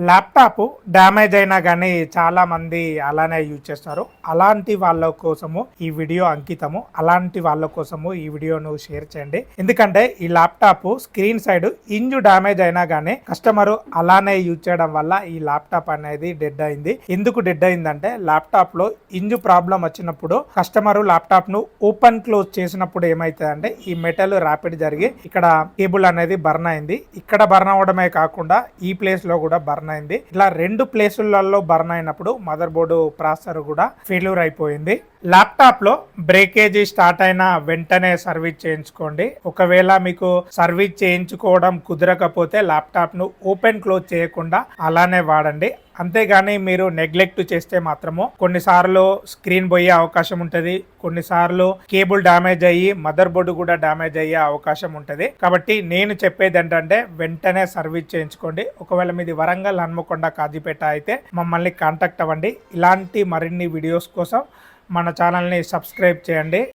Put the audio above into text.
Laptop damage అయినా కానీ చాలా మంది అలానే యూజ్ చేస్తారు. అలాంటి వాళ్ళ కోసము ఈ వీడియో అంకితము. అలాంటి వాళ్ళ కోసము ఈ వీడియోను షేర్ చేయండి. ఎందుకంటే ఈ ల్యాప్టాప్ స్క్రీన్ సైడ్ ఇంజు డ్యామేజ్ అయినా కానీ కస్టమర్ అలానే యూజ్ చేయడం వల్ల ఈ ల్యాప్టాప్ అనేది డెడ్ అయింది. ఎందుకు డెడ్ అయిందంటే ల్యాప్టాప్ లో ఇంజు ప్రాబ్లం వచ్చినప్పుడు కస్టమర్ ల్యాప్టాప్ ను ఓపెన్ క్లోజ్ చేసినప్పుడు ఏమైతుందంటే ఈ మెటల్ ర్యాపిడ్ జరిగి ఇక్కడ కేబుల్ అనేది బర్న్ అయింది. ఇక్కడ బర్న్ అవడమే కాకుండా ఈ ప్లేస్ లో కూడా బర్న్ అయింది. ఇలా రెండు ప్లేసులలో బర్న్ అయినప్పుడు మదర్ బోర్డు ప్రాసెసర్ కూడా ఫెయిల్యూర్ అయిపోయింది. ల్యాప్టాప్ లో బ్రేకేజీ స్టార్ట్ అయిన వెంటనే సర్వీస్ చేయించుకోండి. ఒకవేళ మీకు సర్వీస్ చేయించుకోవడం కుదరకపోతే ల్యాప్టాప్ ను ఓపెన్ క్లోజ్ చేయకుండా అలానే వాడండి. అంతేగాని మీరు నెగ్లెక్ట్ చేస్తే మాత్రము కొన్నిసార్లు స్క్రీన్ పోయే అవకాశం ఉంటుంది. కొన్నిసార్లు కేబుల్ డ్యామేజ్ అయ్యి మదర్ బోర్డు కూడా డ్యామేజ్ అయ్యే అవకాశం ఉంటుంది. కాబట్టి నేను చెప్పేది ఏంటంటే వెంటనే సర్వీస్ చేయించుకోండి. ఒకవేళ మీది వరంగల్, హన్మకొండ, కాజీపేట అయితే మమ్మల్ని కాంటాక్ట్ అవ్వండి. ఇలాంటి మరిన్ని వీడియోస్ కోసం మన ఛానల్ని సబ్స్క్రైబ్ చేయండి.